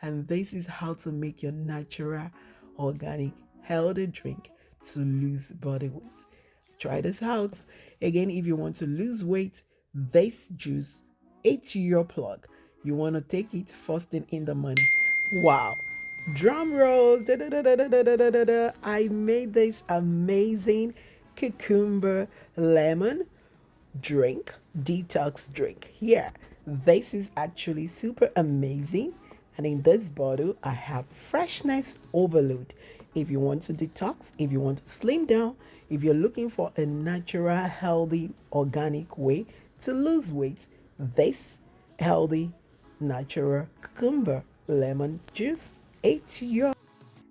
And this is how to make your natural, organic, healthy drink to lose body weight. Try this out. Again, if you want to lose weight, this juice, it's your plug. You want to take it first thing in the morning. Wow. Drum rolls. Da, da, da, da, da, da, da, da, da. I made this amazing cucumber lemon drink, detox drink. Here, this is actually super amazing. And in this bottle, I have freshness overload. If you want to detox, if you want to slim down, if you're looking for a natural, healthy, organic way to lose weight, this healthy, natural cucumber lemon juice, it's your.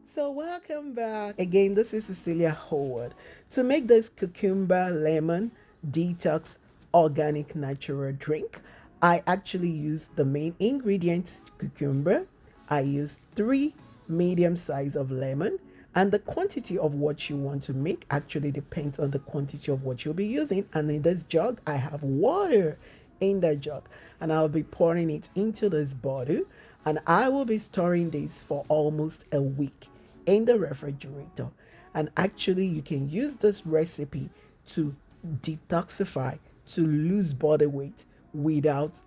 So welcome back. Again, this is Cecilia Howard. To make this cucumber lemon detox organic natural drink, I actually use the main ingredient cucumber. I use 3 medium size of lemon, and the quantity of what you want to make actually depends on the quantity of what you'll be using. And in this jug, I have water in the jug, and I'll be pouring it into this bottle, and I will be storing this for almost a week in the refrigerator. And actually, you can use this recipe to detoxify, to lose body weight without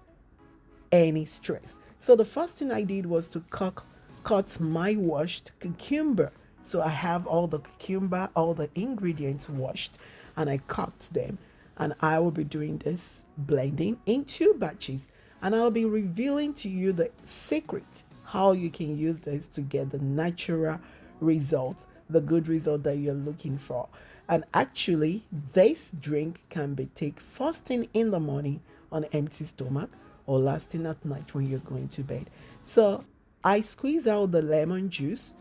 any stress. So the first thing I did was to cut my washed cucumber. So I have all the cucumber, all the ingredients washed, and I cut them. And I will be doing this blending in 2 batches. And I'll be revealing to you the secret how you can use this to get the natural result, the good result that you're looking for. And actually, this drink can be taken first thing in the morning on empty stomach or last thing at night when you're going to bed. So I squeeze out the lemon juice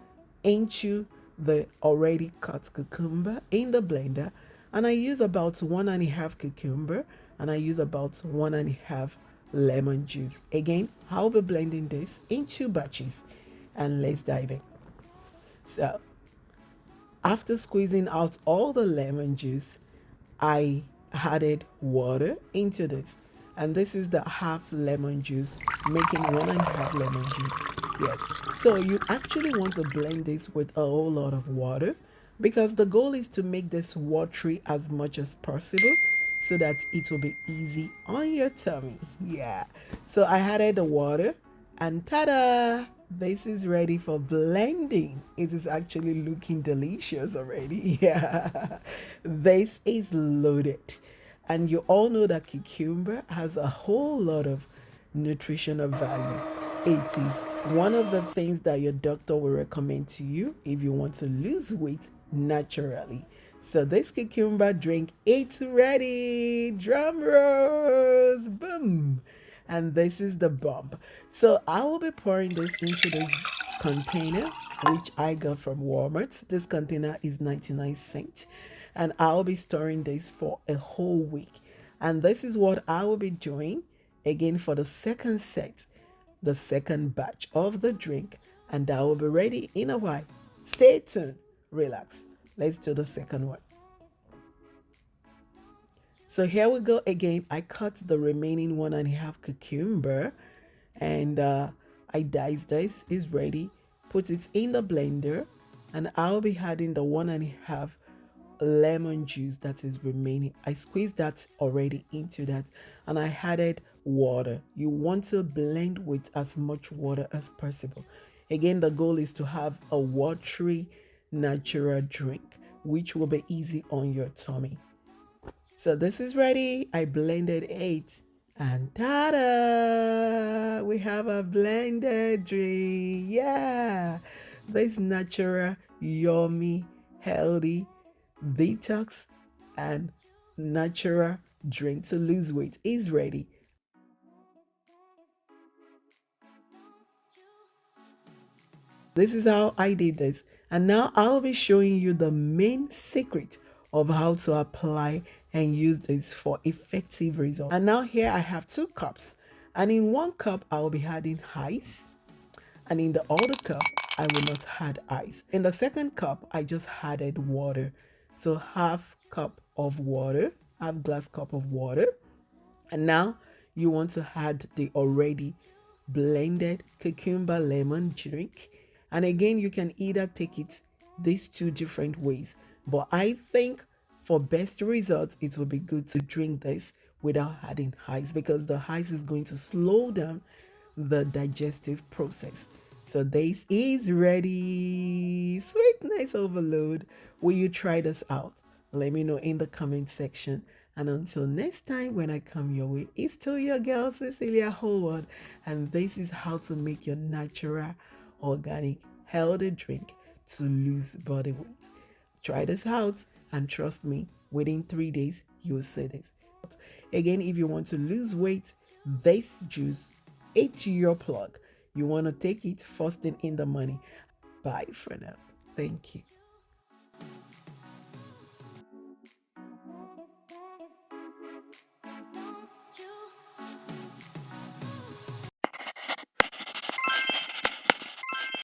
into the already cut cucumber in the blender, and I use about 1.5 cucumber, and I use about 1.5 lemon juice. Again, I'll be blending this in 2 batches, and let's dive in. So after squeezing out all the lemon juice, I added water into this. And this is the half lemon juice, making 1.5 lemon juice. Yes. So you actually want to blend this with a whole lot of water, because the goal is to make this watery as much as possible so that it will be easy on your tummy. Yeah. So I added the water, and ta-da! This is ready for blending. It is actually looking delicious already. Yeah. This is loaded. And you all know that cucumber has a whole lot of nutritional value. It is one of the things that your doctor will recommend to you if you want to lose weight naturally. So this cucumber drink, it's ready. Drum rolls. Boom. And this is the bomb. So I will be pouring this into this container, which I got from Walmart. This container is 99 cents, and I'll be storing this for a whole week. And this is what I will be doing again for the second set, the second batch of the drink, and that will be ready in a while. Stay tuned, relax. Let's do the second one. So here we go again. I cut the remaining 1.5 cucumber, and I dice this. Is ready. Put it in the blender, and I'll be adding the 1.5 lemon juice that is remaining. I squeezed that already into that, and I added water. You want to blend with as much water as possible. Again, the goal is to have a watery natural drink which will be easy on your tummy. So this is ready. I blended it, and ta-da! We have a blended drink. Yeah, this natural, yummy, healthy, detox, and natural drink to lose weight is ready. This is how I did this. And now I'll be showing you the main secret of how to apply and use this for effective results. And now here I have 2 cups. And in 1 cup, I'll be adding ice. And in the other cup, I will not add ice. In the second cup, I just added water. So half cup of water, half glass cup of water. And now you want to add the already blended cucumber lemon drink. And again, you can either take it these two different ways. But I think for best results, it will be good to drink this without adding ice, because the ice is going to slow down the digestive process. So this is ready. Sweetness overload. Will you try this out? Let me know in the comment section. And until next time, when I come your way, it's still your girl Cecilia Howard, and this is how to make your natural, organic, healthy drink to lose body weight. Try this out, and trust me, within 3 days, you'll see this. Again, if you want to lose weight, this juice, it's your plug. You want to take it first thing in the morning. Bye for now. Thank you.